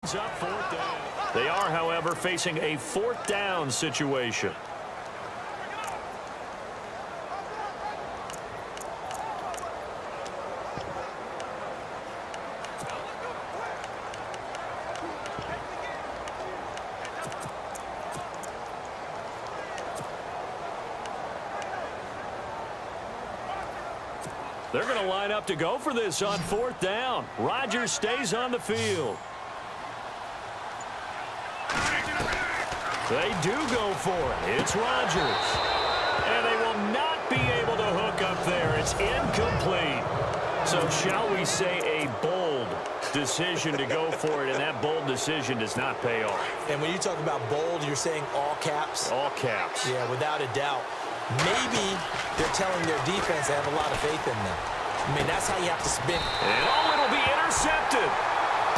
Up fourth down. They are, however, facing a fourth down situation. They're going to line up to go for this on fourth down. Rodgers stays on the field. They do go for it. It's Rodgers. And they will not be able to hook up there. It's incomplete. So shall we say a bold decision to go for it, and that bold decision does not pay off. And when you talk about bold, you're saying all caps? All caps. Yeah, without a doubt. Maybe they're telling their defense they have a lot of faith in them. I mean, that's how you have to spin. And it'll be intercepted.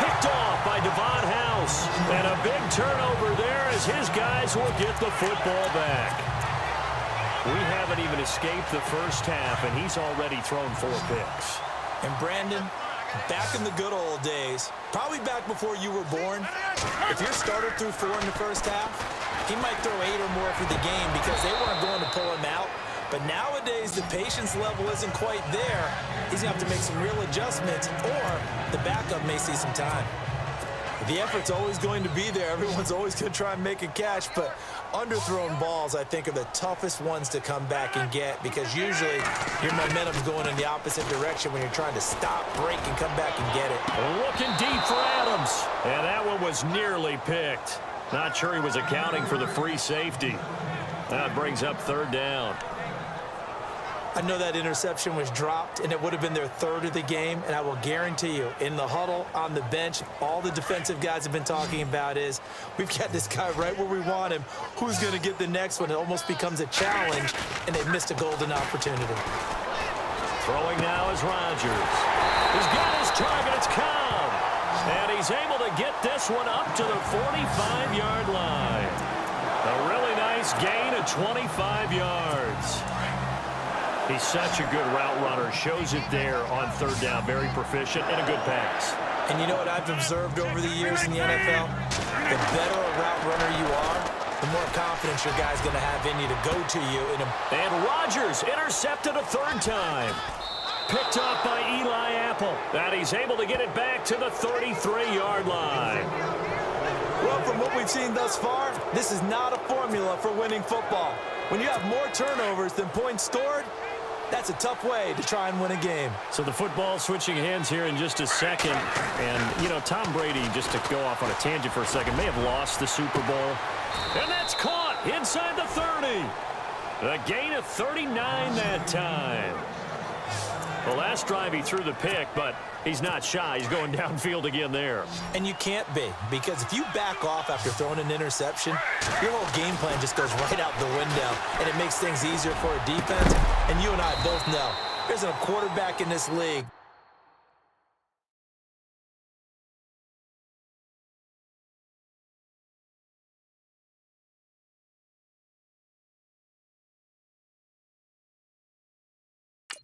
Picked off by Devon House. And a big turnover there as his guys will get the football back. We haven't even escaped the first half, and he's already thrown 4 picks. And Brandon, back in the good old days, probably back before you were born, if your starter threw 4 in the first half, he might throw 8 or more for the game because they weren't going to pull him out. But nowadays, the patience level isn't quite there. He's going to have to make some real adjustments, or the backup may see some time. The effort's always going to be there. Everyone's always going to try and make a catch, but underthrown balls, I think, are the toughest ones to come back and get because usually your momentum's going in the opposite direction when you're trying to stop, break, and come back and get it. Looking deep for Adams, and that one was nearly picked. Not sure he was accounting for the free safety. That brings up third down. I know that interception was dropped, and it would have been their 3rd of the game, and I will guarantee you, in the huddle, on the bench, all the defensive guys have been talking about is, we've got this guy right where we want him. Who's going to get the next one? It almost becomes a challenge, and they've missed a golden opportunity. Throwing now is Rodgers. He's got his target. It's Cobb. And he's able to get this one up to the 45-yard line. A really nice gain of 25 yards. He's such a good route runner. Shows it there on third down. Very proficient and a good pass. And you know what I've observed over the years in the NFL? The better a route runner you are, the more confidence your guy's going to have in you to go to you. And Rodgers intercepted a 3rd time. Picked off by Eli Apple. And he's able to get it back to the 33-yard line. Well, from what we've seen thus far, this is not a formula for winning football. When you have more turnovers than points stored, that's a tough way to try and win a game. So the football switching hands here in just a second. And, you know, Tom Brady, just to go off on a tangent for a second, may have lost the Super Bowl. And that's caught inside the 30. A gain of 39 that time. The last drive he threw the pick, but he's not shy. He's going downfield again there. And you can't be, because if you back off after throwing an interception, your whole game plan just goes right out the window, and it makes things easier for a defense. And you and I both know, there's a quarterback in this league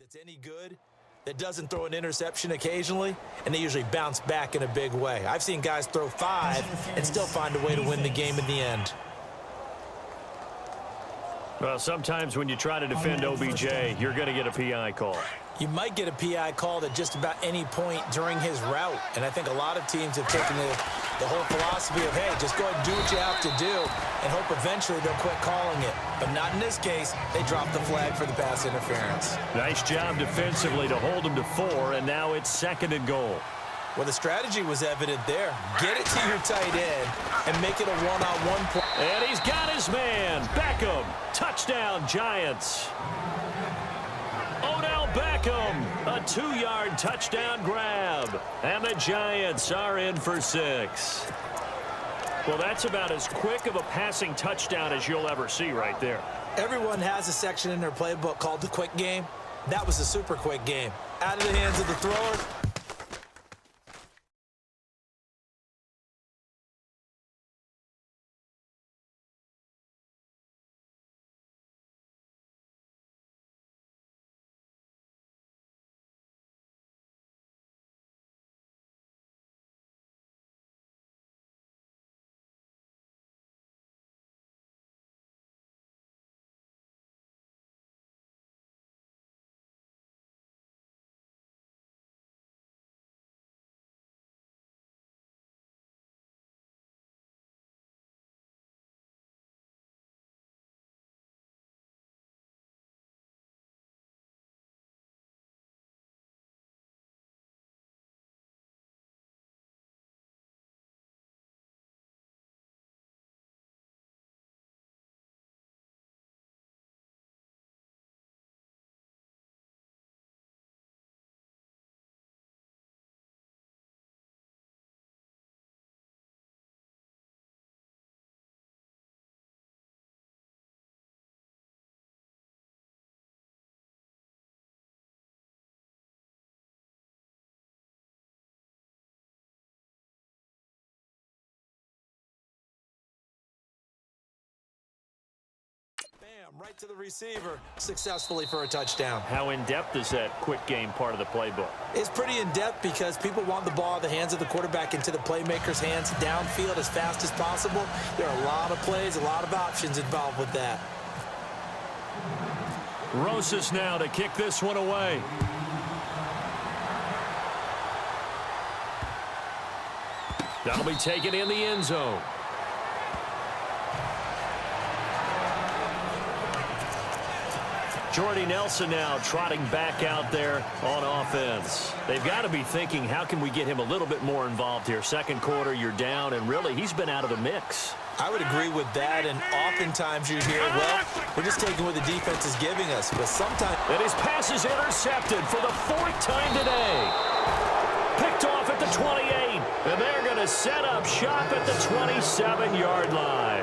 that's any good that doesn't throw an interception occasionally, and they usually bounce back in a big way. I've seen guys throw 5 and still find a way to win the game in the end. Well, sometimes when you try to defend OBJ, you're going to get a PI call. You might get a PI called at just about any point during his route. And I think a lot of teams have taken the whole philosophy of, hey, just go ahead and do what you have to do and hope eventually they'll quit calling it. But not in this case. They dropped the flag for the pass interference. Nice job defensively to hold him to 4, and now it's 2nd and goal. Well, the strategy was evident there. Get it to your tight end and make it a one-on-one play. And he's got his man. Beckham. Touchdown, Giants. Odell Beckham, a 2-yard touchdown grab. And the Giants are in for 6. Well, that's about as quick of a passing touchdown as you'll ever see right there. Everyone has a section in their playbook called the quick game. That was a super quick game. Out of the hands of the thrower, Bam, right to the receiver, successfully for a touchdown. How in-depth is that quick game part of the playbook? It's pretty in-depth because people want the ball in the hands of the quarterback into the playmaker's hands downfield as fast as possible. There are a lot of plays, a lot of options involved with that. Rosas now to kick this one away. That'll be taken in the end zone. Jordy Nelson now trotting back out there on offense. They've got to be thinking, how can we get him a little bit more involved here? Second quarter, you're down, and really, he's been out of the mix. I would agree with that, and oftentimes you hear, well, we're just taking what the defense is giving us, but sometimes... And his pass is intercepted for the 4th time today. Picked off at the 28, and they're going to set up shop at the 27-yard line.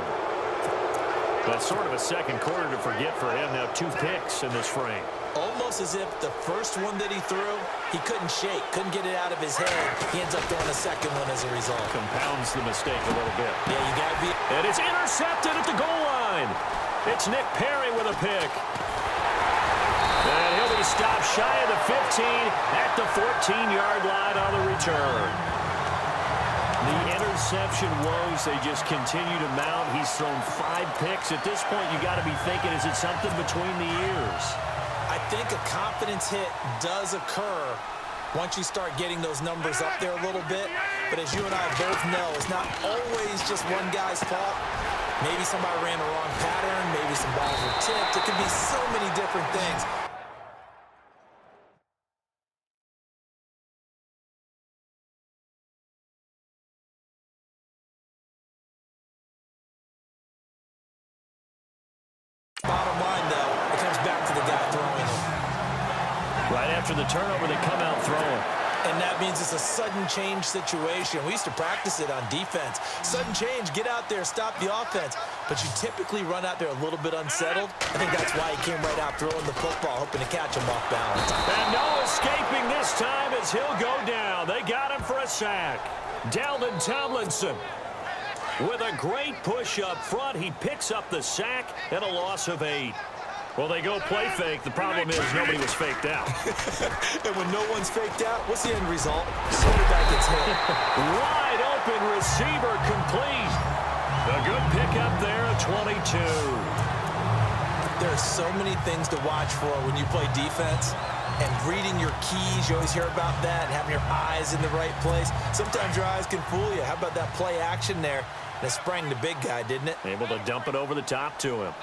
That's sort of a second quarter to forget for him. Now 2 picks in this frame. Almost as if the first one that he threw, he couldn't shake, couldn't get it out of his head. He ends up throwing a second one as a result. Compounds the mistake a little bit. Yeah, you got to be... And it's intercepted at the goal line. It's Nick Perry with a pick. And he'll be stopped shy of the 15 at the 14-yard line on the return. The interception woes, they just continue to mount. He's thrown 5 picks. At this point, you got to be thinking, is it something between the ears? I think a confidence hit does occur once you start getting those numbers up there a little bit. But as you and I both know, it's not always just one guy's fault. Maybe somebody ran the wrong pattern. Maybe some balls were tipped. It could be so many different things. Bottom line, though, it comes back to the guy throwing it. Right after the turnover, they come out throwing. And that means it's a sudden change situation. We used to practice it on defense. Sudden change, get out there, stop the offense. But you typically run out there a little bit unsettled. I think that's why he came right out throwing the football, hoping to catch him off balance. And no escaping this time as he'll go down. They got him for a sack. Dalvin Tomlinson with a great push up front. He picks up the sack and a loss of 8. Well, they go play fake. The problem is nobody was faked out. And when no one's faked out, what's the end result? Quarterback gets hit. Wide open receiver complete. A good pickup there at 22. There are so many things to watch for when you play defense. And reading your keys, you always hear about that, and having your eyes in the right place. Sometimes your eyes can fool you. How about that play action there? That sprang the big guy, didn't it? Able to dump it over the top to him.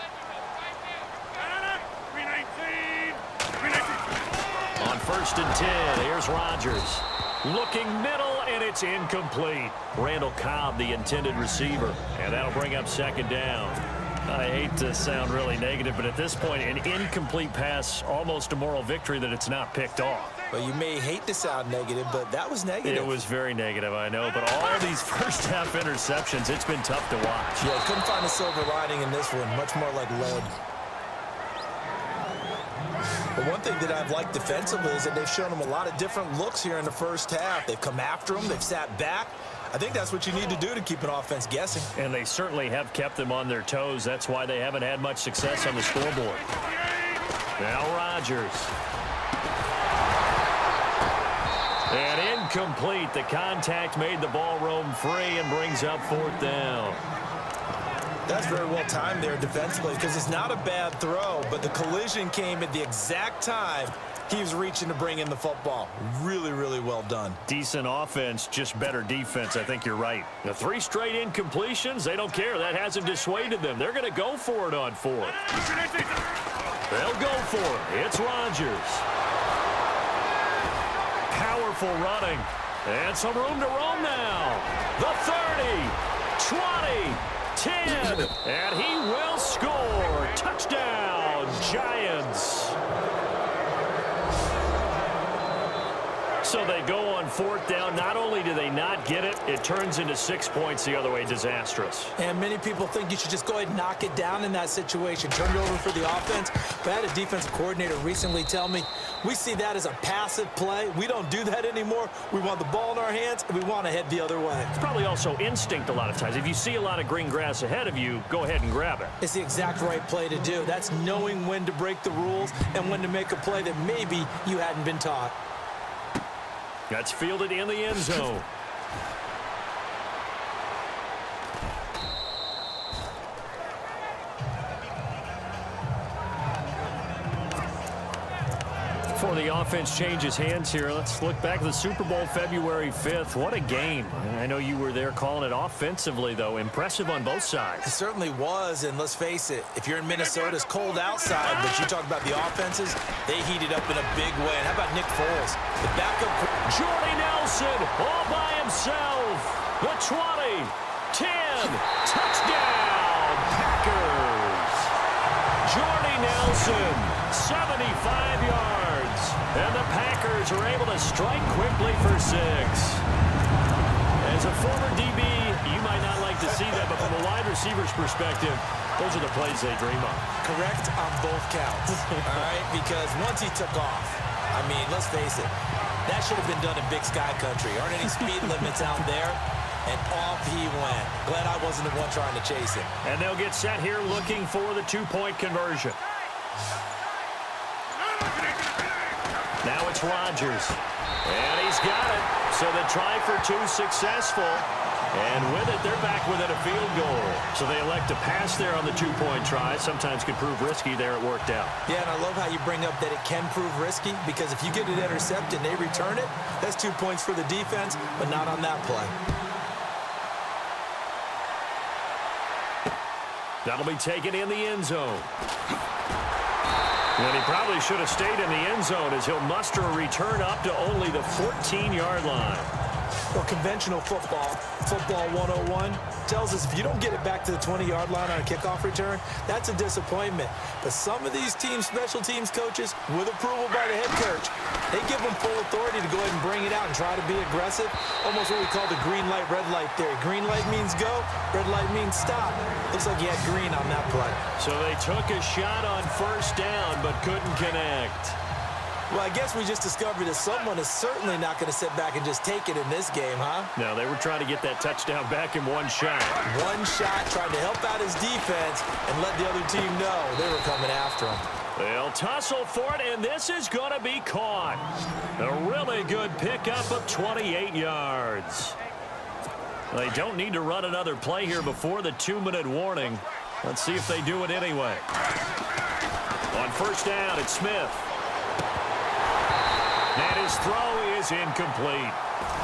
On 1st and 10, here's Rodgers. Looking middle, and it's incomplete. Randall Cobb, the intended receiver. And that'll bring up 2nd down. I hate to sound really negative, but at this point, an incomplete pass, almost a moral victory that it's not picked off. Well, you may hate to sound negative, but that was negative. It was very negative, I know. But all these first-half interceptions, it's been tough to watch. Yeah, couldn't find a silver lining in this one. Much more like lead. But one thing that I've liked defensively is that they've shown them a lot of different looks here in the first half. They've come after them. They've sat back. I think that's what you need to do to keep an offense guessing. And they certainly have kept them on their toes. That's why they haven't had much success on the scoreboard. Now Rodgers. And incomplete. The contact made the ball roam free and brings up 4th down. That's very well timed there defensively because it's not a bad throw, but the collision came at the exact time he was reaching to bring in the football. Really, really well done. Decent offense, just better defense. I think you're right. The 3 straight incompletions, they don't care. That hasn't dissuaded them. They're going to go for it on 4th. They'll go for it. It's Rodgers. Powerful running. And some room to roam now. The 30, 20, 10, and he will score. Touchdown, Giants. So they go on fourth down. Not only do they not get it, it turns into 6 points the other way. Disastrous. And many people think you should just go ahead and knock it down in that situation. Turn it over for the offense. But I had a defensive coordinator recently tell me, we see that as a passive play. We don't do that anymore. We want the ball in our hands, and we want to head the other way. It's probably also instinct a lot of times. If you see a lot of green grass ahead of you, go ahead and grab it. It's the exact right play to do. That's knowing when to break the rules and when to make a play that maybe you hadn't been taught. That's fielded in the end zone. Before the offense changes hands here, let's look back at the Super Bowl February 5th. What a game. I know you were there calling it offensively, though. Impressive on both sides. It certainly was, and let's face it, if you're in Minnesota, it's cold outside, but you talk about the offenses, they heated up in a big way. And how about Nick Foles? The backup. Jordy Nelson all by himself. The 20, 10, touchdown, Packers. Jordy Nelson, 75 yards. And the Packers are able to strike quickly for 6. As a former DB, you might not like to see that, but from a wide receiver's perspective, those are the plays they dream of. Correct on both counts, all right? Because once he took off, I mean, let's face it, that should have been done in Big Sky Country. Aren't any speed limits out there? And off he went. Glad I wasn't the one trying to chase him. And they'll get set here looking for the 2-point conversion. Now it's Rodgers. And he's got it. So the try for 2 successful. And with it, they're back within a field goal. So they elect to pass there on the 2-point try. Sometimes could prove risky there. It worked out. Yeah, and I love how you bring up that it can prove risky, because if you get it intercepted and they return it, that's 2 points for the defense, but not on that play. That'll be taken in the end zone. And he probably should have stayed in the end zone, as he'll muster a return up to only the 14-yard line. Well, conventional football 101, tells us if you don't get it back to the 20-yard line on a kickoff return, that's a disappointment. But some of these teams, special teams coaches, with approval by the head coach, they give them full authority to go ahead and bring it out and try to be aggressive. Almost what we call the green light, red light theory. Green light means go, red light means stop. Looks like he had green on that play. So they took a shot on first down, but couldn't connect. Well, I guess we just discovered that someone is certainly not going to sit back and just take it in this game, huh? No, they were trying to get that touchdown back in one shot. One shot, trying to help out his defense and let the other team know they were coming after him. They'll tussle for it, and this is going to be caught. A really good pickup of 28 yards. They don't need to run another play here before the 2-minute warning. Let's see if they do it anyway. On first down, it's Smith. And his throw is incomplete.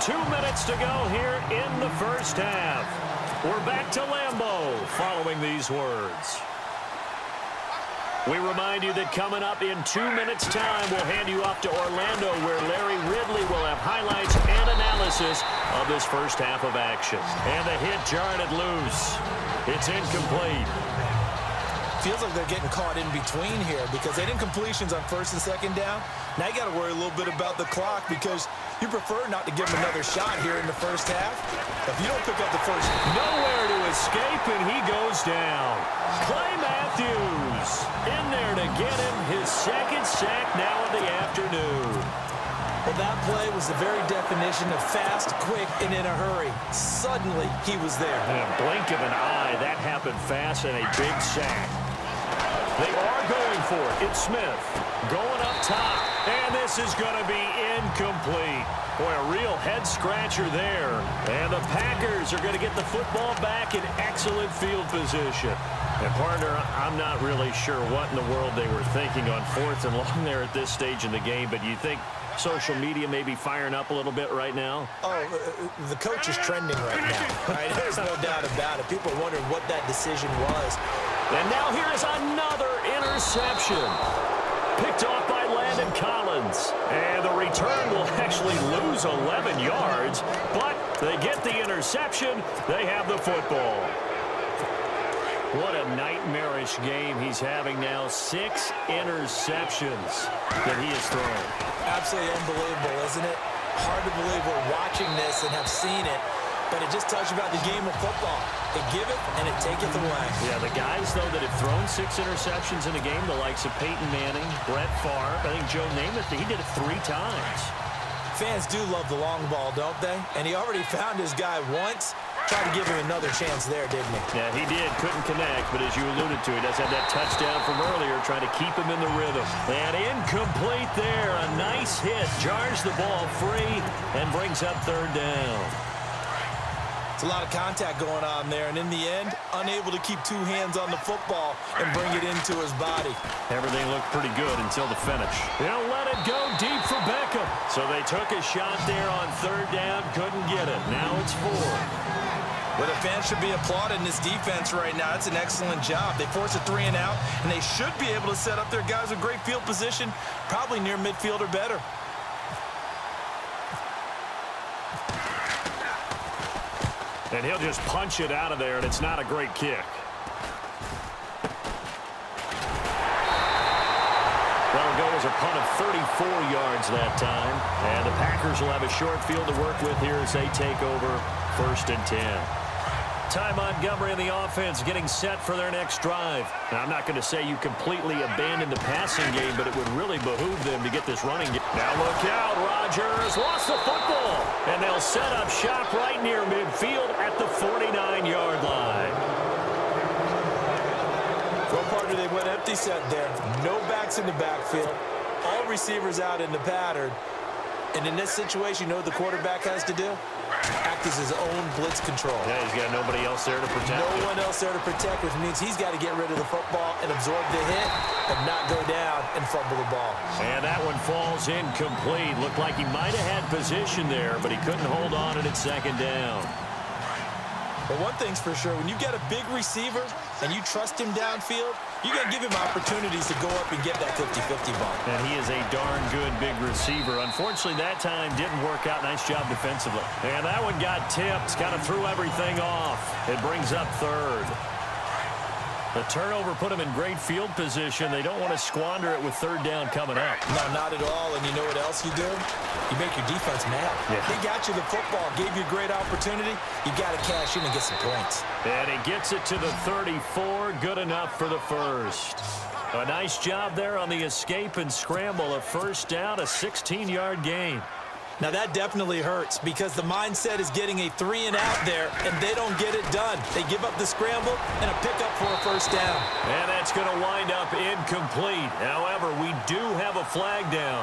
2 minutes to go here in the first half. We're back to Lambeau following these words. We remind you that coming up in 2 minutes' time, we'll hand you off to Orlando, where Larry Ridley will have highlights and analysis of this first half of action. And the hit jarred it loose. It's incomplete. Feels like they're getting caught in between here, because they didn't completions on first and second down. Now you got to worry a little bit about the clock, because you prefer not to give them another shot here in the first half. If you don't pick up the first. Nowhere to escape, and he goes down. Clay Matthews in there to get him his second sack now of the afternoon. Well, that play was the very definition of fast, quick, and in a hurry. Suddenly, he was there. In a blink of an eye, that happened fast, and a big sack. They are going for it. It's Smith going up top. And this is going to be incomplete. Boy, a real head-scratcher there. And the Packers are going to get the football back in excellent field position. And, partner, I'm not really sure what in the world they were thinking on fourth and long there at this stage in the game. But you think social media may be firing up a little bit right now? Oh, the coach is trending right now. Right? There's no doubt about it. People are wondering what that decision was. And now here is another interception. Picked off by Landon Collins. And the return will actually lose 11 yards, but they get the interception. They have the football. What a nightmarish game he's having now. 6 interceptions that he has thrown. Absolutely unbelievable, isn't it? Hard to believe we're watching this and have seen it, but it just tells you about the game of football. It giveth and it taketh away. Yeah, the guys, though, that have thrown 6 interceptions in a game, the likes of Peyton Manning, Brett Favre, I think Joe Namath, he did it 3 times. Fans do love the long ball, don't they? And he already found his guy once. Tried to give him another chance there, didn't he? Yeah, he did. Couldn't connect, but as you alluded to, he does have that touchdown from earlier, trying to keep him in the rhythm. And incomplete there. A nice hit. Jars the ball free and brings up 3rd down. It's a lot of contact going on there, and in the end, unable to keep 2 hands on the football and bring it into his body. Everything looked pretty good until the finish. They'll let it go deep for Beckham. So they took a shot there on 3rd down, couldn't get it. Now it's 4th. Well, the fans should be applauding this defense right now. It's an excellent job. They force a 3 and out, and they should be able to set up their guys with great field position, probably near midfield or better. And he'll just punch it out of there, and it's not a great kick. That'll go as a punt of 34 yards that time. And the Packers will have a short field to work with here as they take over 1st and 10. Ty Montgomery and the offense getting set for their next drive. Now, I'm not going to say you completely abandon the passing game, but it would really behoove them to get this running game. Now look out, Rodgers lost the football. And they'll set up shop right near midfield at the 49-yard line. Well, partner, they went empty set there. No backs in the backfield. All receivers out in the pattern. And in this situation, you know what the quarterback has to do? Act as his own blitz control. Yeah, he's got nobody else there to protect. No one else there to protect, which means he's got to get rid of the football and absorb the hit and not go down and fumble the ball. And that one falls incomplete. Looked like he might have had position there, but he couldn't hold on at 2nd down. But one thing's for sure, when you get a big receiver and you trust him downfield, you got to give him opportunities to go up and get that 50-50 ball. And he is a darn good big receiver. Unfortunately, that time didn't work out. Nice job defensively. And that one got tipped. Kind of threw everything off. It brings up 3rd. The turnover put him in great field position. They don't want to squander it with 3rd down coming up. No, not at all. And you know what else you do? You make your defense mad. Yeah. They got you the football, gave you a great opportunity. You got to cash in and get some points. And he gets it to the 34. Good enough for the 1st. A nice job there on the escape and scramble. A 1st down, a 16-yard gain. Now, that definitely hurts because the mindset is getting a 3 and out there, and they don't get it done. They give up the scramble and a pickup for a 1st down. And that's going to wind up incomplete. However, we do have a flag down.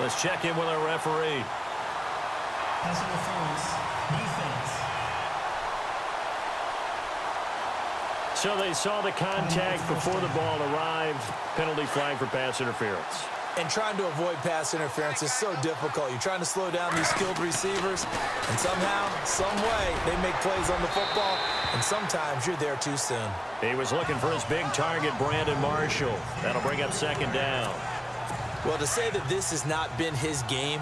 Let's check in with our referee. Pass interference, defense. So they saw the contact before the ball arrived. Penalty flag for pass interference. And trying to avoid pass interference is so difficult. You're trying to slow down these skilled receivers, and somehow, some way, they make plays on the football, and sometimes you're there too soon. He was looking for his big target, Brandon Marshall. That'll bring up 2nd down. Well, to say that this has not been his game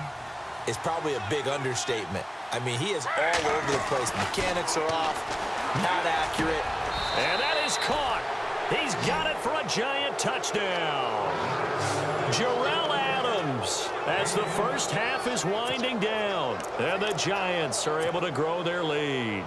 is probably a big understatement. I mean, he is all over the place. Mechanics are off, not accurate. And that is caught. He's got it for a giant touchdown. Jarrell Adams as the 1st half is winding down. And the Giants are able to grow their lead.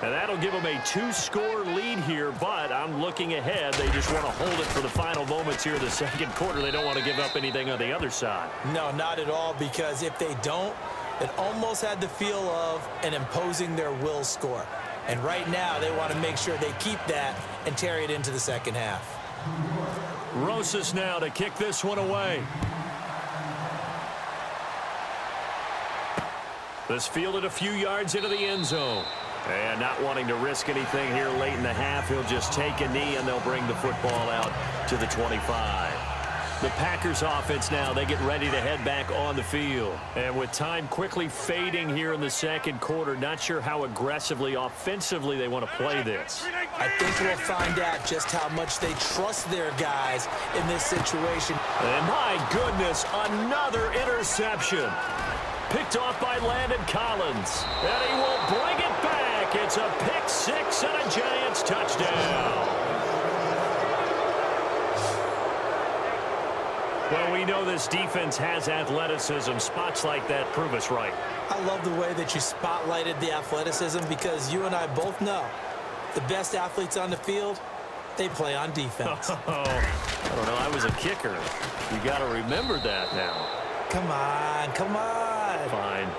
And that'll give them a 2-score lead here, but I'm looking ahead. They just want to hold it for the final moments here of the 2nd quarter. They don't want to give up anything on the other side. No, not at all, because if they don't, it almost had the feel of an imposing their will score. And right now, they want to make sure they keep that and carry it into the 2nd half. Rosas now to kick this one away. This fielded a few yards into the end zone. And not wanting to risk anything here late in the half, he'll just take a knee and they'll bring the football out to the 25. The Packers offense now, they get ready to head back on the field. And with time quickly fading here in the 2nd quarter, not sure how aggressively, offensively they want to play this. I think we'll find out just how much they trust their guys in this situation. And my goodness, another interception. Picked off by Landon Collins. And he will bring it back. It's a pick 6 and a Giants touchdown. Well, we know know this defense has athleticism. Spots like that prove us right. I love the way that you spotlighted the athleticism because you and I both know the best athletes on the field, they play on defense. Oh, I don't know. I was a kicker. You got to remember that now. Come on, come on. Fine.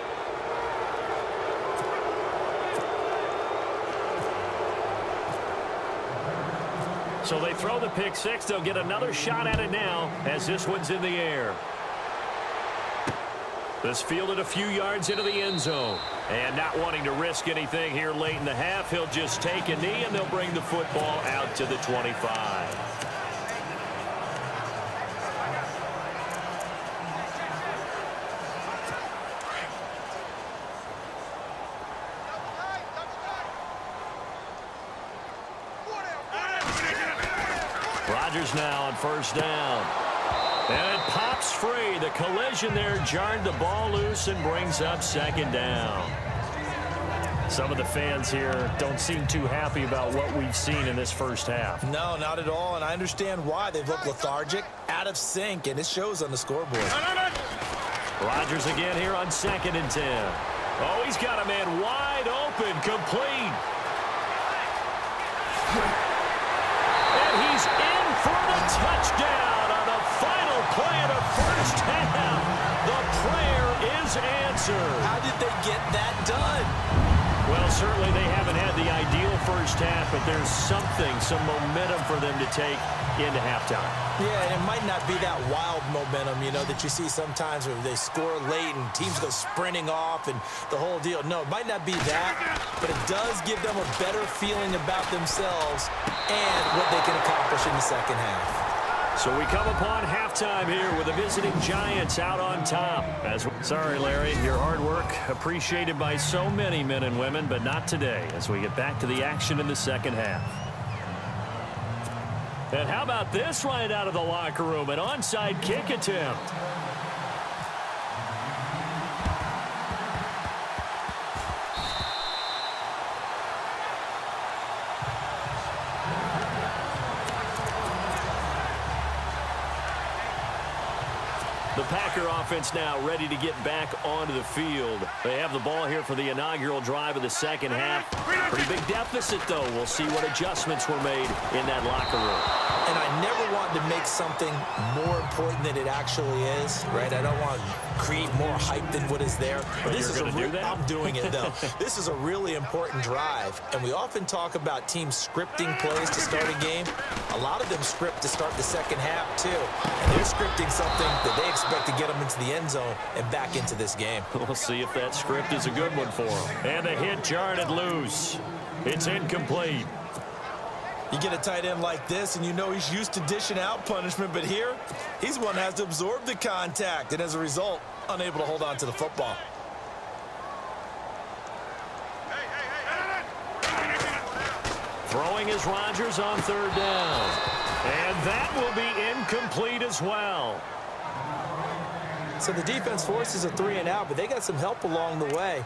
So they throw the pick six. They'll get another shot at it now as this one's in the air. This fielded a few yards into the end zone. And not wanting to risk anything here late in the half, he'll just take a knee, and they'll bring the football out to the 25. Rodgers now on first down. And it pops free. The collision there jarred the ball loose and brings up second down. Some of the fans here don't seem too happy about what we've seen in this first half. No, not at all, and I understand why. They've looked lethargic, out of sync, and it shows on the scoreboard. Rodgers again here on 2nd and 10. Oh, he's got a man wide open, complete. And he's in for the touchdown on the final play of the first half. The prayer is answered. How did they get that done? Well, certainly they haven't had the ideal first half, but there's something, some momentum for them to take into halftime. Yeah, and it might not be that wild momentum, you know, that you see sometimes where they score late and teams go sprinting off and the whole deal. No, it might not be that, but it does give them a better feeling about themselves and what they can accomplish in the second half. So we come upon halftime here with the visiting Giants out on top. Sorry, Larry, your hard work appreciated by so many men and women, but not today as we get back to the action in the second half. And how about this right out of the locker room, an onside kick attempt. The Packer offense now ready to get back onto the field. They have the ball here for the inaugural drive of the second half. Pretty big deficit, though. We'll see what adjustments were made in that locker room. And I never want to make something more important than it actually is, right? I don't want to create more hype than what is there. But this is going to do that? I'm doing it, though. This is a really important drive, and we often talk about teams scripting plays to start a game. A lot of them script to start the second half, too. And they're scripting something that they expect to get them into the end zone and back into this game. We'll see if that script is a good one for them. And the hit jarred it loose. It's incomplete. You get a tight end like this, and you know he's used to dishing out punishment, but here, he's one that has to absorb the contact, and as a result, unable to hold on to the football. Throwing is Rodgers on third down. And that will be incomplete as well. So the defense forces a 3-and-out, but they got some help along the way.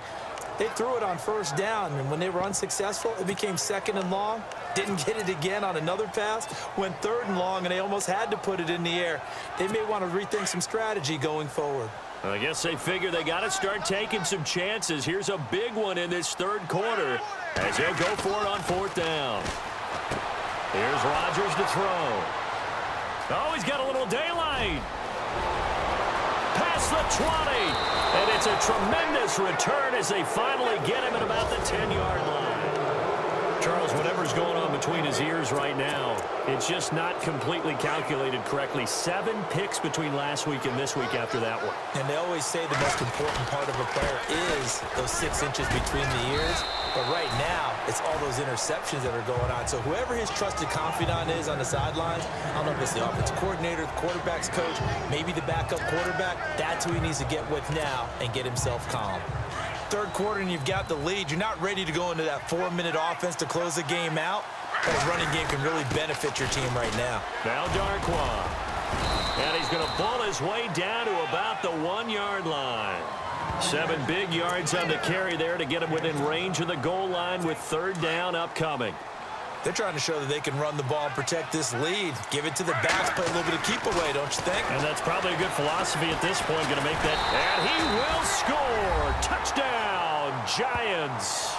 They threw it on first down, and when they were unsuccessful, it became 2nd and long. Didn't get it again on another pass. Went 3rd and long, and they almost had to put it in the air. They may want to rethink some strategy going forward. Well, I guess they figure they got to start taking some chances. Here's a big one in this third quarter as he'll go for it on 4th down. Here's Rodgers to throw. Oh, he's got a little daylight. Past the 20. And it's a tremendous return as they finally get him at about the 10-yard line. Charles, whatever's going on between his ears right now, it's just not completely calculated correctly. 7 picks between last week and this week after that one. And they always say the most important part of a player is those 6 inches between the ears. But right now, it's all those interceptions that are going on. So whoever his trusted confidant is on the sidelines, I don't know if it's the offensive coordinator, the quarterback's coach, maybe the backup quarterback, that's who he needs to get with now and get himself calm. Third quarter and you've got the lead. You're not ready to go into that 4-minute offense to close the game out. But a running game can really benefit your team right now. Now Darkwa. And he's going to pull his way down to about the 1-yard line. 7 big yards on the carry there to get him within range of the goal line with 3rd down upcoming. They're trying to show that they can run the ball and protect this lead. Give it to the backs, play a little bit of keep away, don't you think? And that's probably a good philosophy at this point. Going to make that. And he will score. Touchdown, Giants.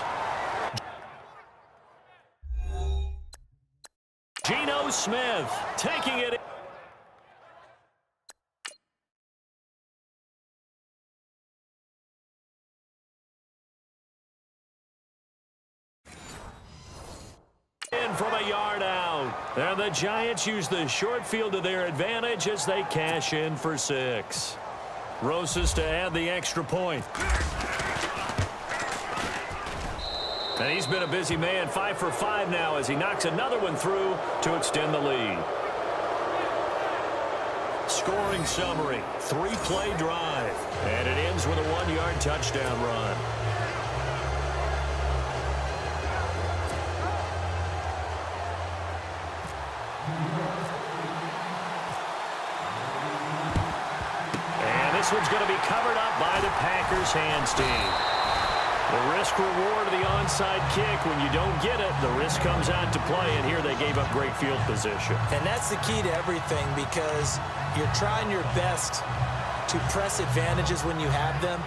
Geno Smith taking it. In from a yard out. And the Giants use the short field to their advantage as they cash in for 6. Rosas to add the extra point. And he's been a busy man, 5 for 5 now as he knocks another one through to extend the lead. Scoring summary, 3-play drive. And it ends with a 1-yard touchdown run. This one's going to be covered up by the Packers hands team. The risk-reward of the onside kick, when you don't get it, the risk comes out to play, and here they gave up great field position. And that's the key to everything, because you're trying your best to press advantages when you have them,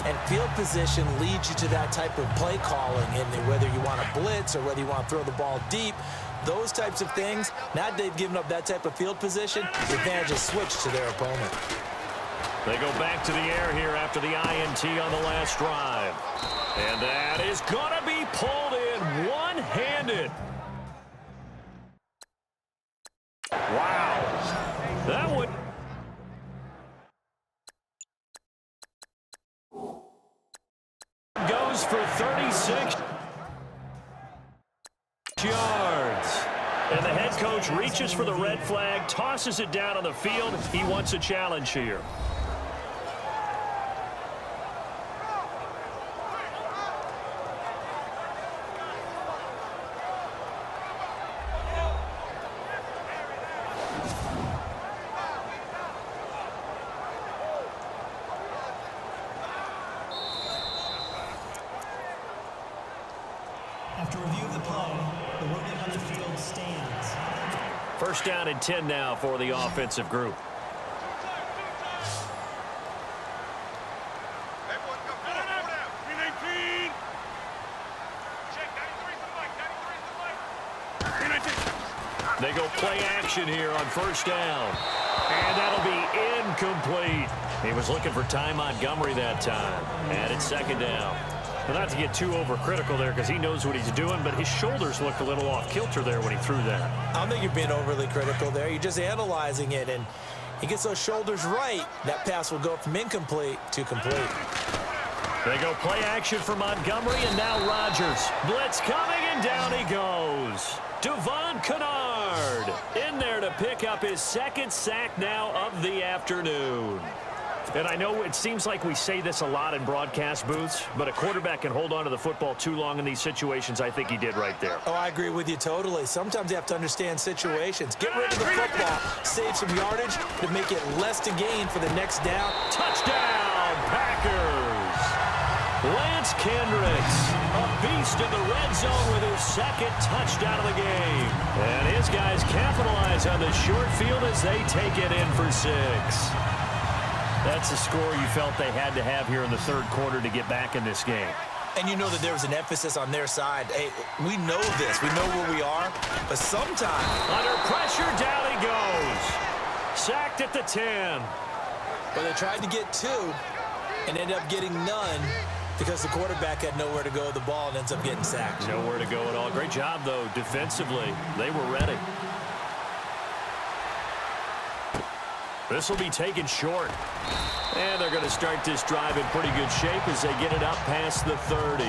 and field position leads you to that type of play calling, and whether you want to blitz or whether you want to throw the ball deep, those types of things, now that they've given up that type of field position, the advantage is switched to their opponent. They go back to the air here after the INT on the last drive. And that is going to be pulled in one-handed. Wow. That would... Goes for 36 yards. And the head coach reaches for the red flag, tosses it down on the field. He wants a challenge here. After review of the play, the ruling on the field stands. First down and 10 now for the offensive group. They go play action here on first down. And that'll be incomplete. He was looking for Ty Montgomery that time. And it's second down. Well, not to get too overcritical there because he knows what he's doing, but his shoulders looked a little off kilter there when he threw that. I don't think you're being overly critical there. You're just analyzing it, and he gets those shoulders right. That pass will go from incomplete to complete. They go play action for Montgomery, and now Rodgers. Blitz coming, and down he goes. Devon Kennard in there to pick up his second sack now of the afternoon. And I know it seems like we say this a lot in broadcast booths, but a quarterback can hold on to the football too long in these situations. I think he did right there. Oh, I agree with you totally. Sometimes you have to understand situations. Get rid of the football, save some yardage to make it less to gain for the next down. Touchdown, Packers! Lance Kendricks, a beast in the red zone with his second touchdown of the game. And his guys capitalize on the short field as they take it in for 6. That's a score you felt they had to have here in the third quarter to get back in this game. And you know that there was an emphasis on their side. Hey, we know this. We know where we are. But sometimes... Under pressure, down he goes. Sacked at the 10. But they tried to get 2 and ended up getting none because the quarterback had nowhere to go with the ball and ends up getting sacked. Nowhere to go at all. Great job, though, defensively. They were ready. This will be taken short. And they're going to start this drive in pretty good shape as they get it up past the 30.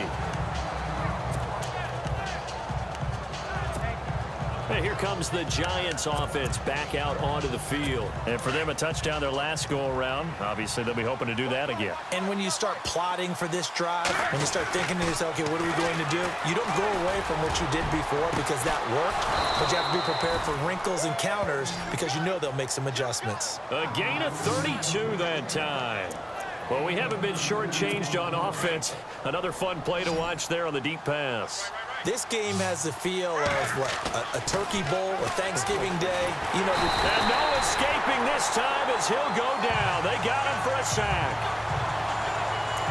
And here comes the Giants offense back out onto the field. And for them, a touchdown their last go-around. Obviously, they'll be hoping to do that again. And when you start plotting for this drive, when you start thinking to yourself, okay, what are we going to do? You don't go away from what you did before because that worked, but you have to be prepared for wrinkles and counters because you know they'll make some adjustments. A gain of 32 that time. Well, we haven't been shortchanged on offense. Another fun play to watch there on the deep pass. This game has the feel of, what, a turkey bowl, a Thanksgiving Day. You know, and no escaping this time as he'll go down. They got him for a sack.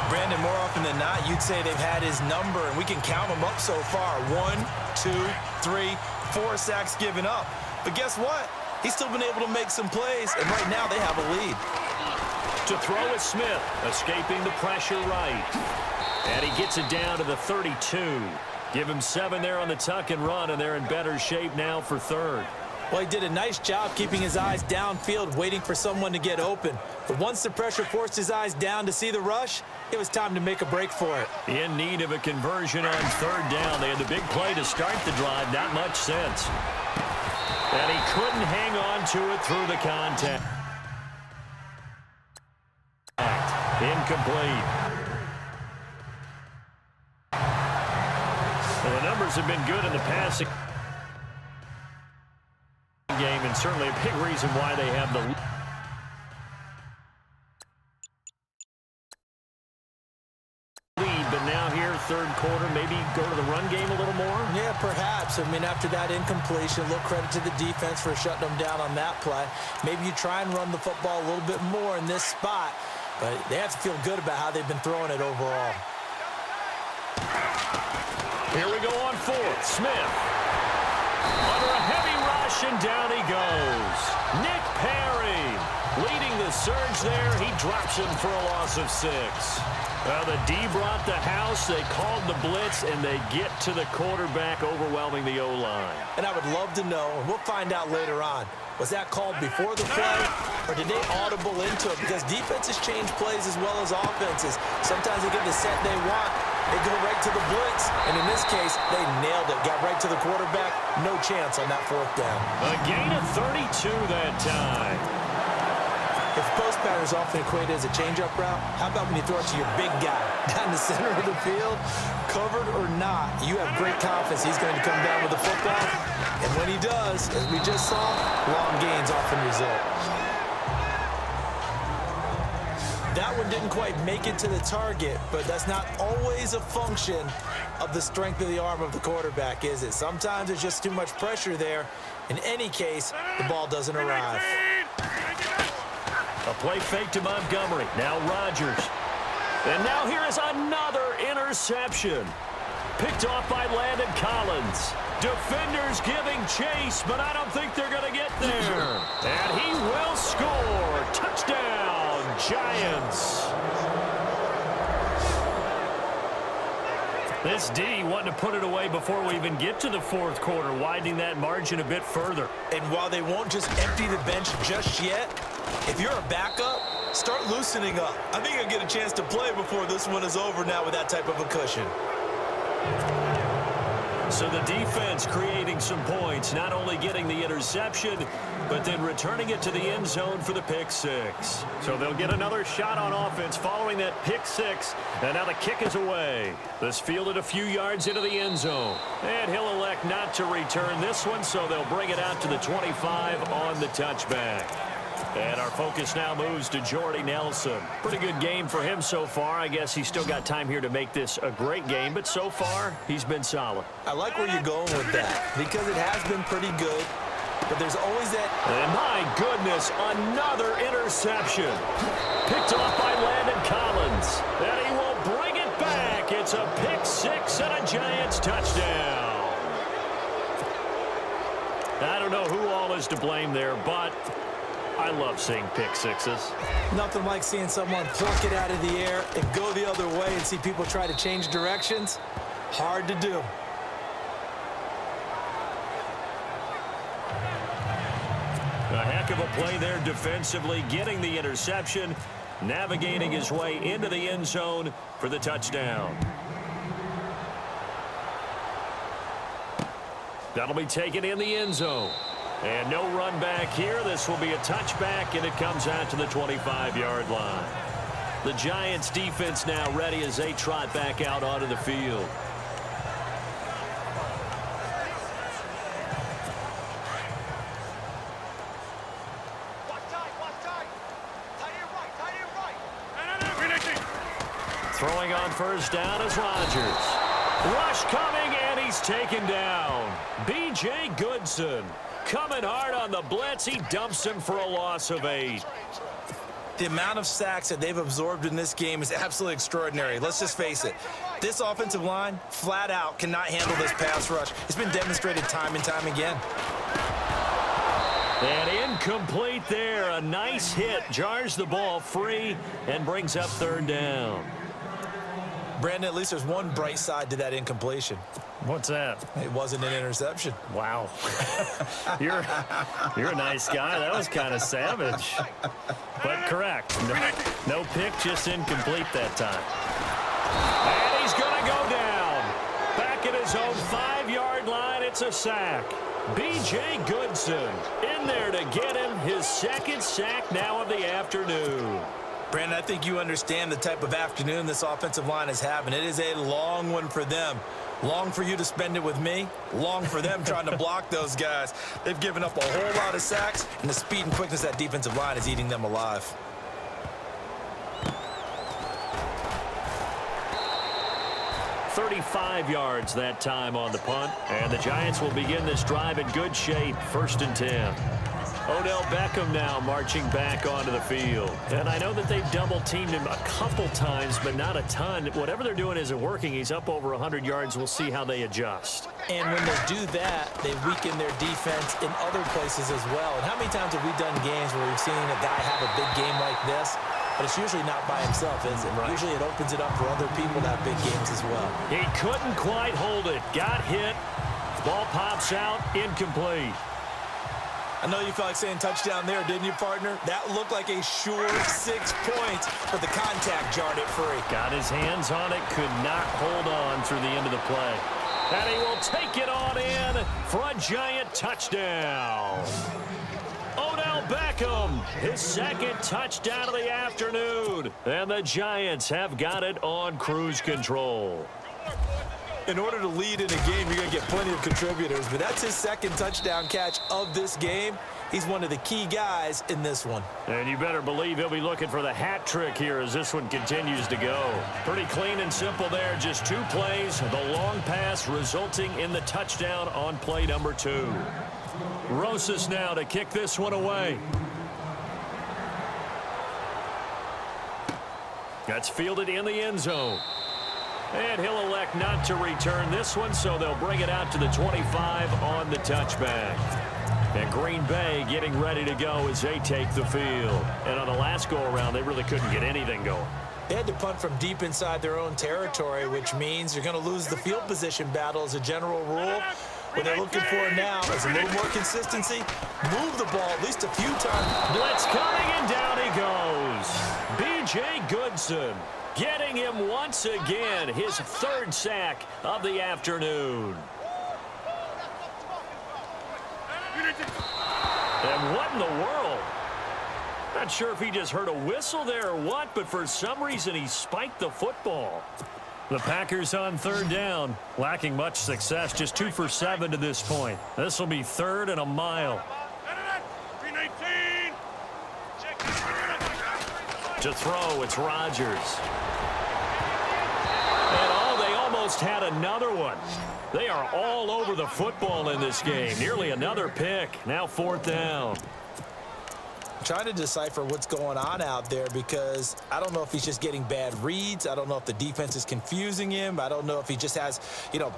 Brandon, more often than not, you'd say they've had his number, and we can count them up so far. 1, 2, 3, 4 sacks given up. But guess what? He's still been able to make some plays, and right now they have a lead. To throw is Smith, escaping the pressure right. And he gets it down to the 32. Give him 7 there on the tuck and run, and they're in better shape now for third. Well, he did a nice job keeping his eyes downfield, waiting for someone to get open. But once the pressure forced his eyes down to see the rush, it was time to make a break for it. In need of a conversion on third down. They had the big play to start the drive, not much sense. And he couldn't hang on to it through the contact. Incomplete. Well, the numbers have been good in the passing game, and certainly a big reason why they have the lead. But now here, third quarter, maybe go to the run game a little more? Yeah, perhaps. I mean, after that incompletion, a little credit to the defense for shutting them down on that play. Maybe you try and run the football a little bit more in this spot, but they have to feel good about how they've been throwing it overall. Here we go on fourth. Smith. Under a heavy rush, and down he goes. Nick Perry leading the surge there. He drops him for a loss of 6. Well, the D brought the house. They called the blitz, and they get to the quarterback, overwhelming the O-line. And I would love to know, and we'll find out later on, was that called before the play, or did they audible into it? Because defenses change plays as well as offenses. Sometimes they get the set they want. They go right to the blitz, and in this case, they nailed it. Got right to the quarterback. No chance on that fourth down. A gain of 32 that time. If post pattern is often equated as a change-up route, how about when you throw it to your big guy down the center of the field? Covered or not, you have great confidence he's going to come down with the football. And when he does, as we just saw, long gains often result. That one didn't quite make it to the target, but that's not always a function of the strength of the arm of the quarterback, is it? Sometimes there's just too much pressure there. In any case, the ball doesn't arrive. A play fake to Montgomery. Now Rodgers. And now here is another interception. Picked off by Landon Collins. Defenders giving chase, but I don't think they're going to get there. And he will score. Touchdown, Giants. This D wanting to put it away before we even get to the fourth quarter, widening that margin a bit further. And while they won't just empty the bench just yet, if you're a backup, start loosening up. I think you'll get a chance to play before this one is over now with that type of a cushion. So the defense creating some points, not only getting the interception, but then returning it to the end zone for the pick six. So they'll get another shot on offense following that pick six, and now the kick is away. This fielded a few yards into the end zone, and he'll elect not to return this one, so they'll bring it out to the 25 on the touchback. And our focus now moves to Jordy Nelson. Pretty good game for him so far. I guess he's still got time here to make this a great game, but so far, he's been solid. I like where you're going with that, because it has been pretty good, but there's always that... And my goodness, another interception. Picked off by Landon Collins. And he will bring it back. It's a pick six and a Giants touchdown. I don't know who all is to blame there, but I love seeing pick sixes. Nothing like seeing someone pluck it out of the air and go the other way and see people try to change directions. Hard to do. A heck of a play there defensively, getting the interception, navigating his way into the end zone for the touchdown. That'll be taken in the end zone. And no run back here. This will be a touchback, and it comes out to the 25-yard line. The Giants defense now ready as they trot back out onto the field. Throwing on first down is Rodgers. Rush coming, and he he's taken down. B.J. Goodson coming hard on the blitz. He dumps him for a loss of 8. The amount of sacks that they've absorbed in this game is absolutely extraordinary. Let's just face it. This offensive line, flat out, cannot handle this pass rush. It's been demonstrated time and time again. And incomplete there. A nice hit. Jars the ball free and brings up 3rd down. Brandon, at least there's one bright side to that incompletion. What's that? It wasn't an interception. Wow. You're a nice guy. That was kind of savage. But correct. No pick, just incomplete that time. And he's going to go down. Back at his own 5-yard line, it's a sack. B.J. Goodson in there to get him his 2nd sack now of the afternoon. Brandon, I think you understand the type of afternoon this offensive line is having. It is a long one for them. Long for you to spend it with me. Long for them trying to block those guys. They've given up a whole lot of sacks, and the speed and quickness of that defensive line is eating them alive. $35 yards that time on the punt, and the Giants will begin this drive in good shape. 1st and 10. Odell Beckham now marching back onto the field. And I know that they've double-teamed him a couple times, but not a ton. Whatever they're doing isn't working. He's up over 100 yards. We'll see how they adjust. And when they do that, they weaken their defense in other places as well. And how many times have we done games where we've seen a guy have a big game like this? But it's usually not by himself, is it? Right. Usually it opens it up for other people to have big games as well. He couldn't quite hold it. Got hit. Ball pops out. Incomplete. I know you felt like saying touchdown there, didn't you, partner? That looked like a sure 6 points, but the contact jarred it free. Got his hands on it, could not hold on through the end of the play. And he will take it on in for a Giant touchdown. Odell Beckham, his 2nd touchdown of the afternoon. And the Giants have got it on cruise control. In order to lead in a game, you're going to get plenty of contributors, but that's his 2nd touchdown catch of this game. He's one of the key guys in this one. And you better believe he'll be looking for the hat trick here as this one continues to go. Pretty clean and simple there. Just 2 plays. The long pass resulting in the touchdown on play number 2. Rosas now to kick this one away. That's fielded in the end zone. And he'll elect not to return this one, so they'll bring it out to the 25 on the touchback. And Green Bay getting ready to go as they take the field. And on the last go-around, they really couldn't get anything going. They had to punt from deep inside their own territory, which means you're going to lose the field position battle as a general rule. What they're looking for now is a little more consistency. Move the ball at least a few times. Blitz coming, and down he goes. B.J. Goodson getting him once again, his 3rd sack of the afternoon. And what in the world? Not sure if he just heard a whistle there or what, but for some reason he spiked the football. The Packers on 3rd down, lacking much success, just 2 for 7 to this point. This will be 3rd and a mile. To throw, it's Rodgers. And they almost had another one. They are all over the football in this game. Nearly another pick. Now 4th down. Trying to decipher what's going on out there because I don't know if he's just getting bad reads. I don't know if the defense is confusing him. I don't know if he just has,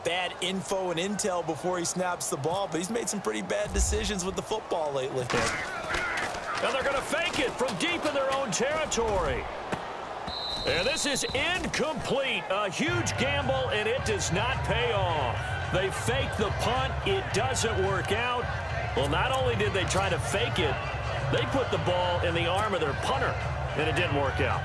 bad info and intel before he snaps the ball. But he's made some pretty bad decisions with the football lately. And they're going to fake it from deep in their own territory. And this is incomplete. A huge gamble, and it does not pay off. They fake the punt. It doesn't work out. Well, not only did they try to fake it, they put the ball in the arm of their punter, and it didn't work out.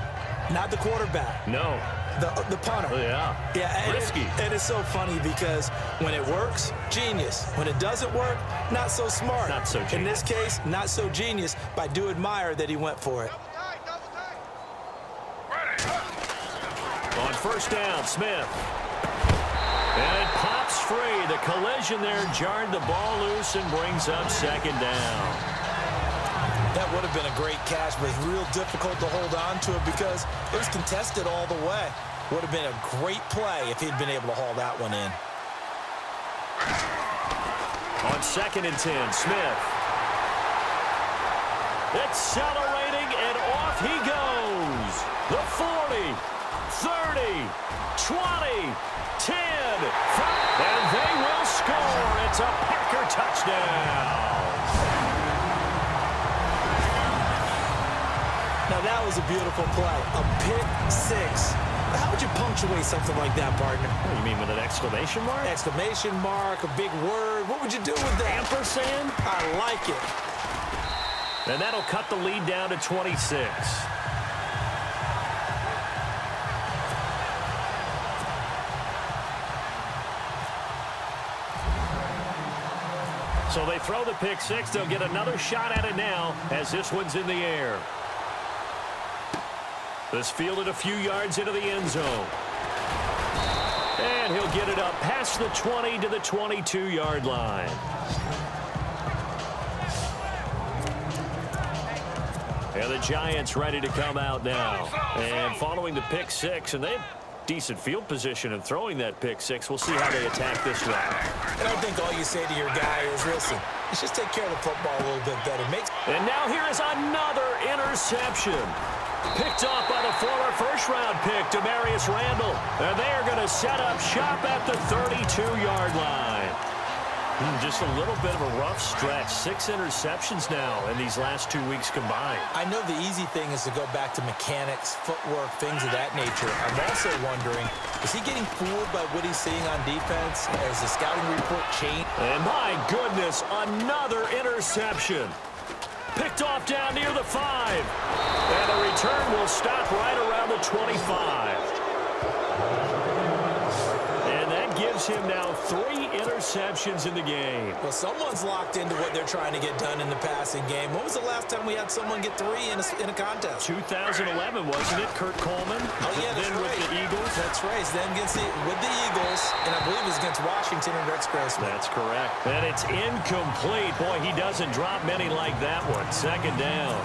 Not the quarterback. No. The punter. Oh, yeah. Yeah, risky. And it's so funny because when it works, genius. When it doesn't work, not so smart. Not so genius. In this case, not so genius, but I do admire that he went for it. On 1st down, Smith. And it pops free. The collision there jarred the ball loose and brings up 2nd down. That would have been a great catch, but it's real difficult to hold on to it because it was contested all the way. Would have been a great play if he'd been able to haul that one in. On 2nd and 10, Smith. Accelerating, and off he goes. The 40, 30, 20, 10, 5, and they will score. It's a Packer touchdown. Now, that was a beautiful play. A pick six. How would you punctuate something like that, partner? What, you mean with an exclamation mark? Exclamation mark, a big word. What would you do with that? Ampersand? I like it. And that'll cut the lead down to 26. So they throw the pick six. They'll get another shot at it now as this one's in the air. This fielded a few yards into the end zone. And he'll get it up past the 20 to the 22-yard line. And the Giants ready to come out now. And following the pick six, and they have decent field position in throwing that pick six. We'll see how they attack this round. And I think all you say to your guy is, listen, let's just take care of the football a little bit better. And now here is another interception. Picked off by the former first-round pick, Demarius Randall. And they are going to set up shop at the 32-yard line. Just a little bit of a rough stretch. 6 interceptions now in these last 2 weeks combined. I know the easy thing is to go back to mechanics, footwork, things of that nature. I'm also wondering, is he getting fooled by what he's seeing on defense as the scouting report changed? And my goodness, another interception. Picked off down near the 5. And the return will stop right around the 25. And that gives him now 3 interceptions in the game. Well, someone's locked into what they're trying to get done in the passing game. When was the last time we had someone get 3 in a contest? 2011, wasn't it? Kurt Coleman. Oh, yeah, that's then right. with the Eagles. That's right. Then with the Eagles, and I believe it was against Washington and Rex Grossman. That's correct. And it's incomplete. Boy, he doesn't drop many like that one. 2nd down.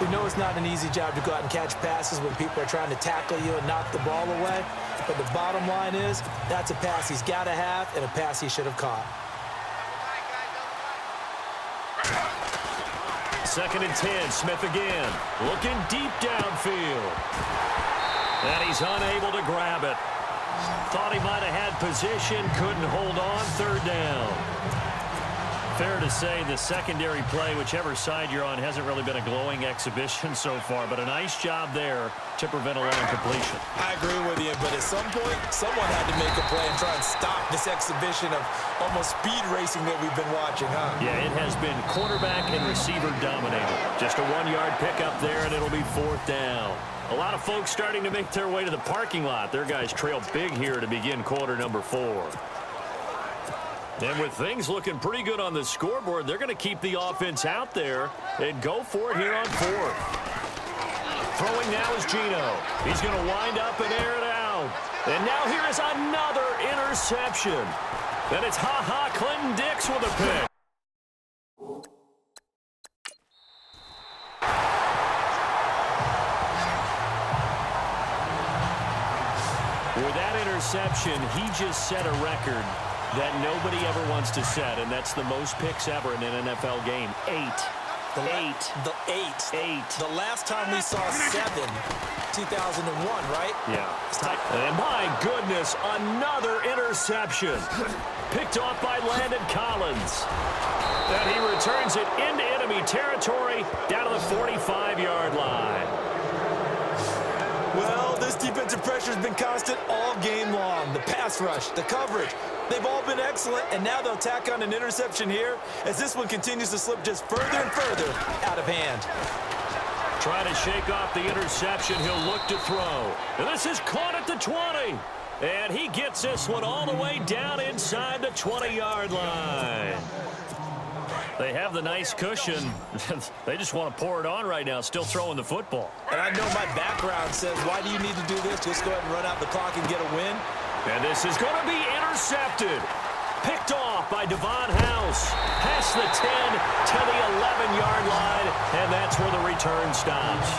We know it's not an easy job to go out and catch passes when people are trying to tackle you and knock the ball away. But the bottom line is, that's a pass he's got to have and a pass he should have caught. 2nd and 10, Smith again. Looking deep downfield. And he's unable to grab it. Thought he might have had position, couldn't hold on. 3rd down. Fair to say the secondary play, whichever side you're on, hasn't really been a glowing exhibition so far, but a nice job there to prevent a long completion. I agree with you, but at some point, someone had to make a play and try and stop this exhibition of almost speed racing that we've been watching, huh? Yeah, it has been quarterback and receiver dominated. Just a 1-yard pickup there, and it'll be 4th down. A lot of folks starting to make their way to the parking lot. Their guys trail big here to begin quarter number 4. And with things looking pretty good on the scoreboard, they're going to keep the offense out there and go for it here on 4th. Throwing now is Geno. He's going to wind up and air it out. And now here is another interception. And it's Clinton Dix with a pick. With that interception, he just set a record that nobody ever wants to set, and that's the most picks ever in an NFL game. 8. The 8. The last time we saw 7, 2001, right? Yeah. And my goodness, another interception. Picked off by Landon Collins. And he returns it into enemy territory down to the 45-yard line. Well, this defensive pressure has been constant all game long. The pass rush, the coverage, they've all been excellent, and now they'll tack on an interception here as this one continues to slip just further and further out of hand. Trying to shake off the interception, he'll look to throw. And this is caught at the 20. And he gets this one all the way down inside the 20-yard line. They have the nice cushion. They just want to pour it on right now, still throwing the football. And I know my background says, why do you need to do this? Just go ahead and run out the clock and get a win. And this is going to be intercepted. Picked off by Devon House. Past the 10 to the 11-yard line, and that's where the return stops.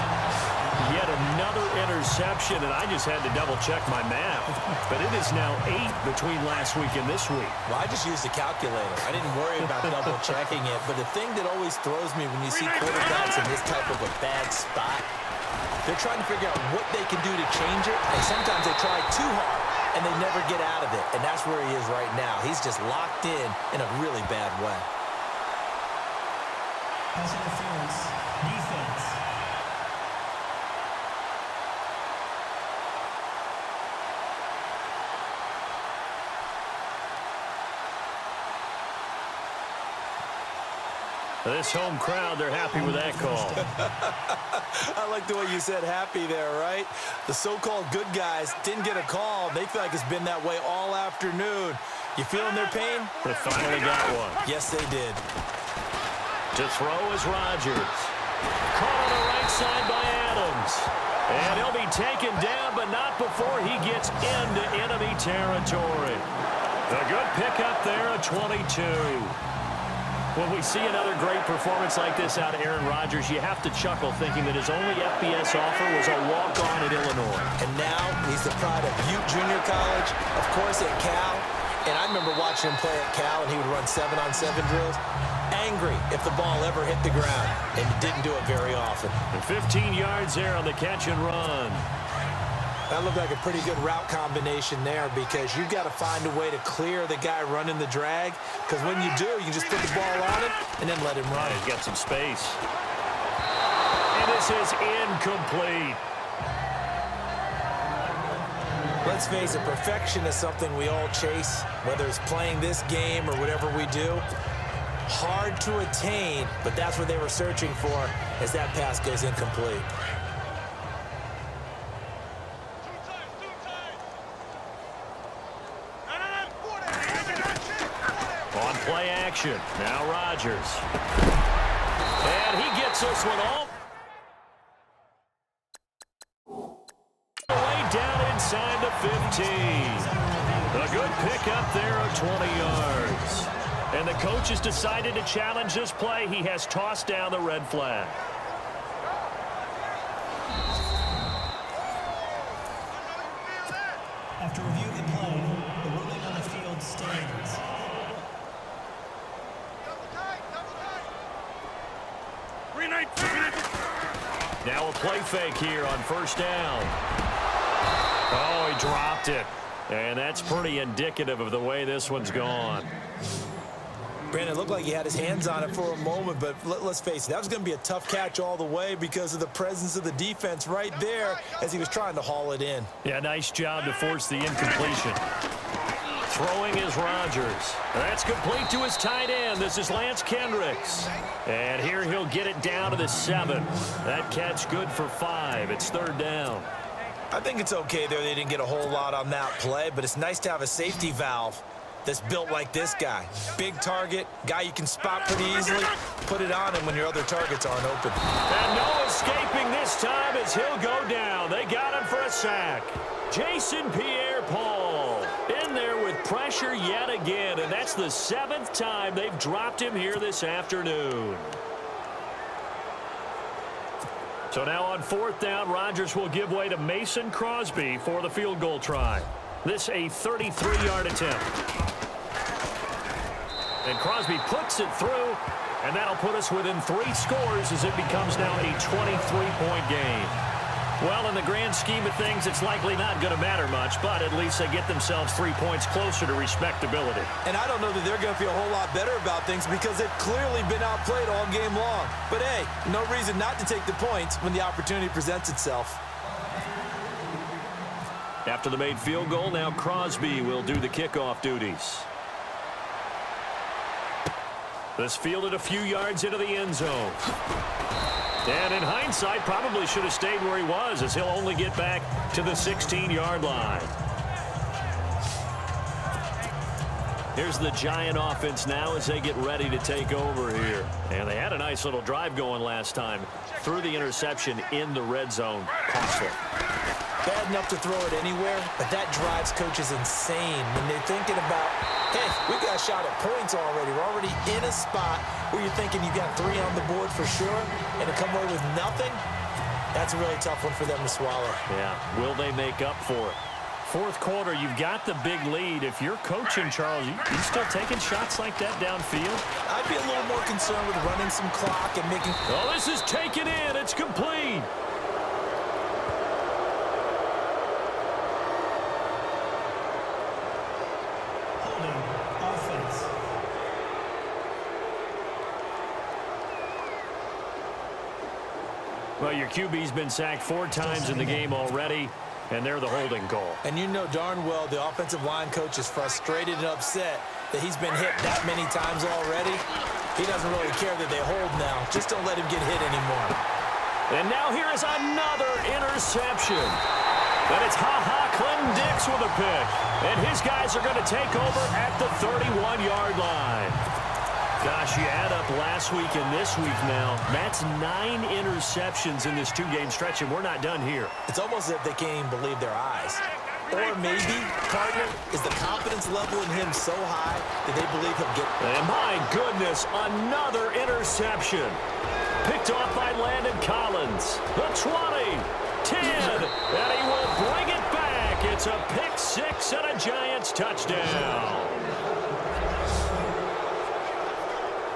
Yet another interception, and I just had to double-check my math. But it is now 8 between last week and this week. Well, I just used a calculator. I didn't worry about double-checking it. But the thing that always throws me when you see quarterbacks in this type of a bad spot, they're trying to figure out what they can do to change it, and sometimes they try too hard, and they never get out of it. And that's where he is right now. He's just locked in a really bad way. Pass interference. Defense. This home crowd, they're happy with that call. I like the way you said happy there, right? The so-called good guys didn't get a call. They feel like it's been that way all afternoon. You feeling their pain? They finally got one. Yes, they did. To throw is Rodgers. Caught on the right side by Adams. And he'll be taken down, but not before he gets into enemy territory. A good pickup there, a 22. When we see another great performance like this out of Aaron Rodgers, you have to chuckle thinking that his only FBS offer was a walk-on at Illinois. And now he's the pride of Butte Junior College, of course at Cal. And I remember watching him play at Cal, and he would run 7-on-7 drills. Angry if the ball ever hit the ground, and he didn't do it very often. And 15 yards there on the catch and run. That looked like a pretty good route combination there because you've got to find a way to clear the guy running the drag, because when you do, you can just put the ball on him and then let him run. Yeah, he's got some space. And this is incomplete. Let's face it, perfection is something we all chase, whether it's playing this game or whatever we do. Hard to attain, but that's what they were searching for as that pass goes incomplete. On play action, now Rodgers. And he gets this one off. Way down inside the 15. A good pickup there of 20 yards. And the coach has decided to challenge this play. He has tossed down the red flag. After review of the play, the ruling on the field stands. Now a play fake here on first down. Oh, he dropped it. And that's pretty indicative of the way this one's gone. Brandon, it looked like he had his hands on it for a moment, but let's face it, that was going to be a tough catch all the way because of the presence of the defense right there as he was trying to haul it in. Yeah, nice job to force the incompletion. Throwing is Rodgers. That's complete to his tight end. This is Lance Kendricks. And here he'll get it down to the 7. That catch good for 5. It's third down. I think it's okay there. They didn't get a whole lot on that play, but it's nice to have a safety valve that's built like this guy. Big target, guy you can spot pretty easily. Put it on him when your other targets aren't open. And no escaping this time as he'll go down. They got him for a sack. Jason Pierre-Paul in there with pressure yet again, and that's the 7th time they've dropped him here this afternoon. So now on fourth down, Rodgers will give way to Mason Crosby for the field goal try. This a 33-yard attempt. And Crosby puts it through, and that'll put us within 3 scores as it becomes now a 23-point game. Well, in the grand scheme of things, it's likely not going to matter much, but at least they get themselves 3 points closer to respectability. And I don't know that they're going to feel a whole lot better about things because they've clearly been outplayed all game long. But, hey, no reason not to take the points when the opportunity presents itself. After the made field goal, now Crosby will do the kickoff duties. This fielded a few yards into the end zone. And in hindsight, probably should have stayed where he was as he'll only get back to the 16-yard line. Here's the Giant offense now as they get ready to take over here. And they had a nice little drive going last time. Threw the interception in the red zone. Costly. Bad enough to throw it anywhere, but that drives coaches insane when they're thinking about, hey, we got a shot at points already. We're already in a spot where you're thinking you got 3 on the board for sure, and to come away with nothing, That's a really tough one for them to swallow. Yeah, will they make up for it? Fourth quarter, you've got the big lead. If you're coaching, Charles, you still taking shots like that downfield? I'd be a little more concerned with running some clock and making... Oh, this is taken in. It's complete. Holding. Offense. Well, your QB's been sacked 4 times in the game already, and they're the holding call. And you know darn well the offensive line coach is frustrated and upset that he's been hit that many times already. He doesn't really care that they hold now. Just don't let him get hit anymore. And now here is another interception. And it's Clinton Dix with a pick. And his guys are going to take over at the 31-yard line. Gosh, you add up last week and this week now. That's 9 interceptions in this 2-game stretch, and we're not done here. It's almost as if they can't even believe their eyes. Or maybe, partner, is the confidence level in him so high that they believe he'll get... And my goodness, another interception. Picked off by Landon Collins. The 20, 10, and he will bring it back. It's a pick 6 and a Giants touchdown.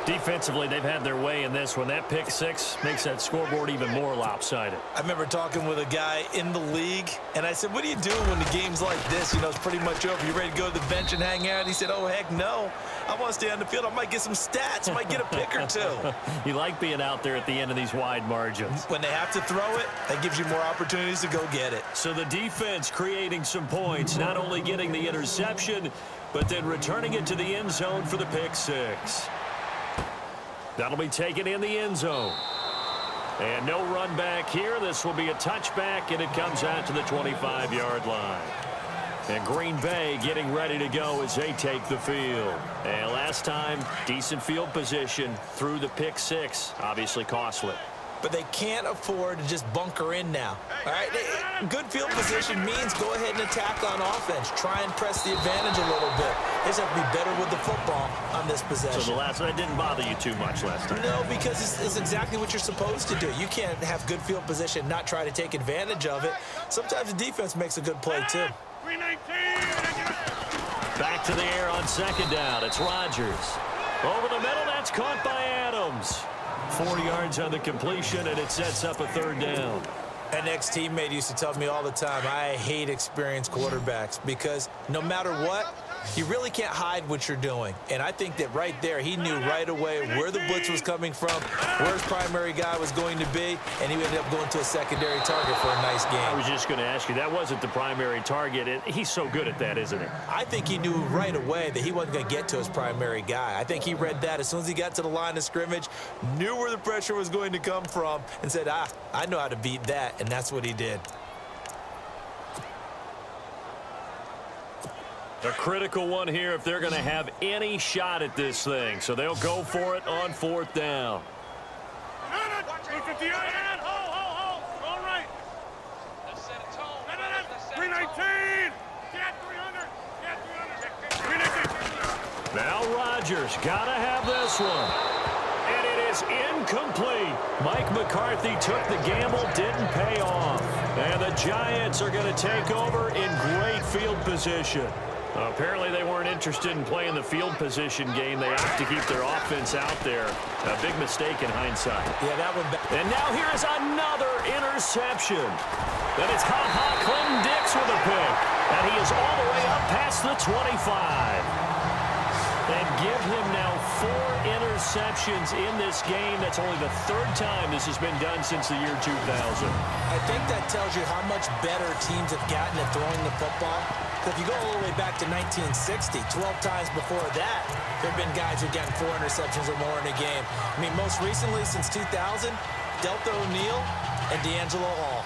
Defensively, they've had their way in this one. That pick 6 makes that scoreboard even more lopsided. I remember talking with a guy in the league, and I said, what do you do when the game's like this? You know, it's pretty much over. You ready to go to the bench and hang out? He said, oh, heck no. I want to stay on the field. I might get some stats. I might get a pick or 2. You like being out there at the end of these wide margins. When they have to throw it, that gives you more opportunities to go get it. So the defense creating some points, not only getting the interception, but then returning it to the end zone for the pick 6. That'll be taken in the end zone. And no run back here. This will be a touchback, and it comes out to the 25-yard line. And Green Bay getting ready to go as they take the field. And last time, decent field position through the pick 6. Obviously costly. But they can't afford to just bunker in now. All right, good field position means go ahead and attack on offense. Try and press the advantage a little bit. They just have to be better with the football on this possession. So the last one didn't bother you too much last time. No, because it's exactly what you're supposed to do. You can't have good field position and not try to take advantage of it. Sometimes the defense makes a good play, too. Back to the air on second down. It's Rodgers. Over the middle, that's caught by Adams. 4 yards on the completion, and it sets up a 3rd down. An ex-teammate used to tell me all the time, I hate experienced quarterbacks because no matter what, you really can't hide what you're doing. And I think that right there, he knew right away where the blitz was coming from, where his primary guy was going to be, and he ended up going to a secondary target for a nice game. I was just going to ask you, that wasn't the primary target. He's so good at that, isn't he? I think he knew right away that he wasn't going to get to his primary guy. I think he read that as soon as he got to the line of scrimmage, knew where the pressure was going to come from, and said, I know how to beat that, and that's what he did. A critical one here if they're going to have any shot at this thing. So they'll go for it on 4th down. Now Rodgers got to have this one. And it is incomplete. Mike McCarthy took the gamble, didn't pay off. And the Giants are going to take over in great field position. Apparently they weren't interested in playing the field position game. They opt to keep their offense out there. A big mistake in hindsight. Yeah, that one. And now here is another interception. And it's Clinton Dix with a pick. And he is all the way up past the 25. And give him now 4 interceptions in this game. That's only the 3rd time this has been done since the year 2000. I think that tells you how much better teams have gotten at throwing the football. If you go all the way back to 1960, 12 times before that, there have been guys who've gotten 4 interceptions or more in a game. I mean, most recently since 2000, Delta O'Neal and D'Angelo Hall.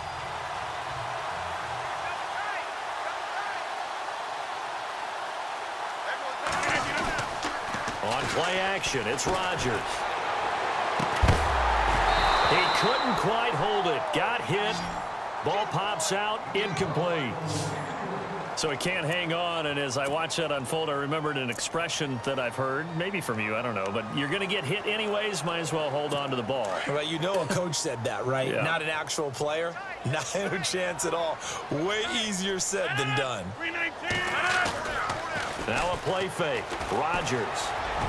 On play action, it's Rodgers. He couldn't quite hold it. Got hit. Ball pops out. Incomplete. So he can't hang on, and as I watch that unfold, I remembered an expression that I've heard, maybe from you, I don't know, but you're going to get hit anyways, might as well hold on to the ball. Well, you know a coach said that, right? Yeah. Not an actual player. Not a chance at all. Way easier said than done. Now a play fake. Rodgers.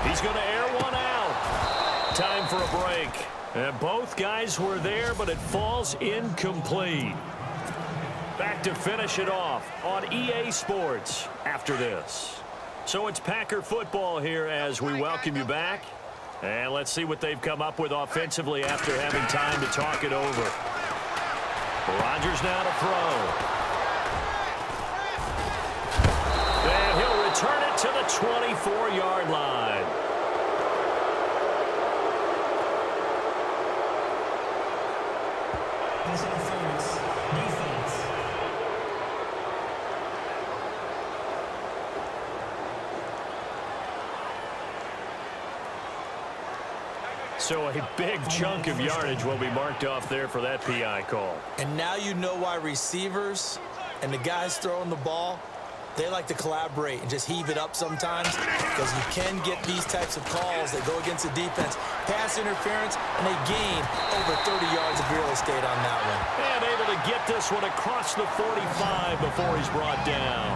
He's going to air one out. Time for a break. And both guys were there, but it falls incomplete. Back to finish it off on EA Sports after this. So it's Packer football here as we welcome you back. And let's see what they've come up with offensively after having time to talk it over. Rodgers now to throw. And he'll return it to the 24-yard line. Pass interference. Defense. So a big chunk of yardage will be marked off there for that PI call. And now you know why receivers and the guys throwing the ball, they like to collaborate and just heave it up sometimes, because you can get these types of calls that go against the defense, pass interference, and they gain over 30 yards of real estate on that one. And able to get this one across the 45 before he's brought down.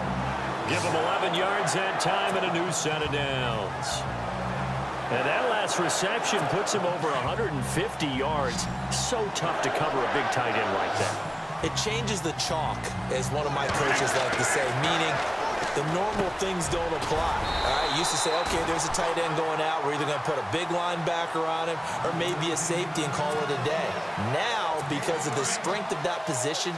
Give him 11 yards that time and a new set of downs. And that last reception puts him over 150 yards. So tough to cover a big tight end like that. It changes the chalk, as one of my coaches like to say, meaning the normal things don't apply. All right, you used to say, okay, there's a tight end going out. We're either going to put a big linebacker on him or maybe a safety and call it a day. Now, because of the strength of that position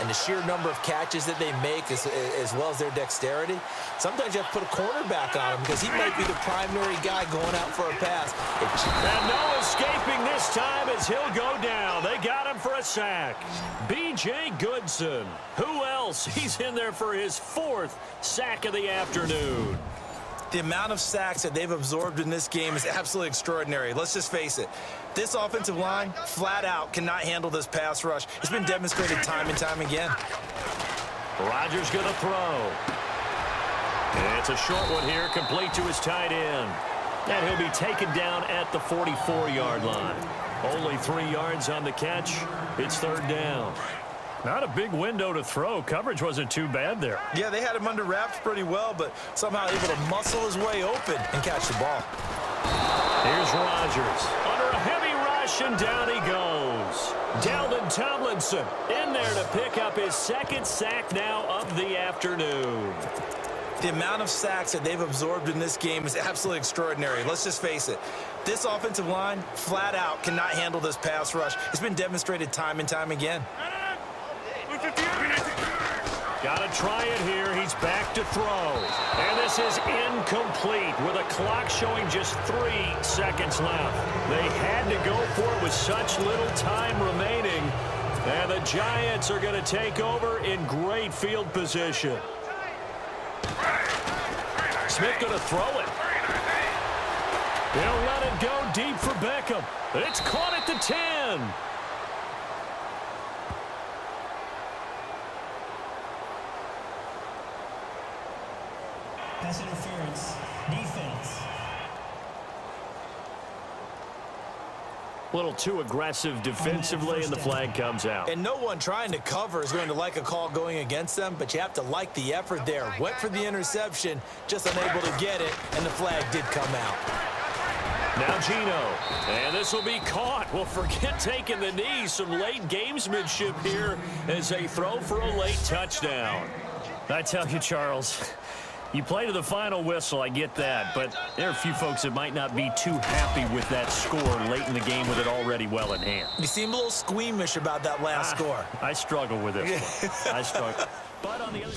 and the sheer number of catches that they make, as well as their dexterity, sometimes you have to put a cornerback on him because he might be the primary guy going out for a pass. And no escaping this time as he'll go down. They got him for a sack. B.J. Goodson. Who else? He's in there for his 4th sack of the afternoon. The amount of sacks that they've absorbed in this game is absolutely extraordinary. Let's just face it. This offensive line, flat out, cannot handle this pass rush. It's been demonstrated time and time again. Rodgers going to throw. And it's a short one here, complete to his tight end. And he'll be taken down at the 44-yard line. Only 3 yards on the catch. It's 3rd down. Not a big window to throw. Coverage wasn't too bad there. Yeah, they had him under wraps pretty well, but somehow able to muscle his way open and catch the ball. Here's Rodgers. Under a heavy rush, and down he goes. Dalvin Tomlinson in there to pick up his 2nd sack now of the afternoon. The amount of sacks that they've absorbed in this game is absolutely extraordinary. Let's just face it. This offensive line, flat out, cannot handle this pass rush. It's been demonstrated time and time again. Got to try it here. He's back to throw. And this is incomplete with a clock showing just 3 seconds left. They had to go for it with such little time remaining. And the Giants are going to take over in great field position. Smith going to throw it. They'll let it go deep for Beckham. It's caught at the 10. Pass interference. Defense. A little too aggressive defensively, and the flag comes out. And no one trying to cover is going to like a call going against them, but you have to like the effort there. Went for the interception, just unable to get it, and the flag did come out. Now Gino, and this will be caught. Well, forget taking the knee. Some late gamesmanship here as they throw for a late touchdown. I tell you, Charles, you play to the final whistle, I get that, but there are a few folks that might not be too happy with that score late in the game with it already well in hand. You seem a little squeamish about that last score. I struggle with this one. I struggle. But on the other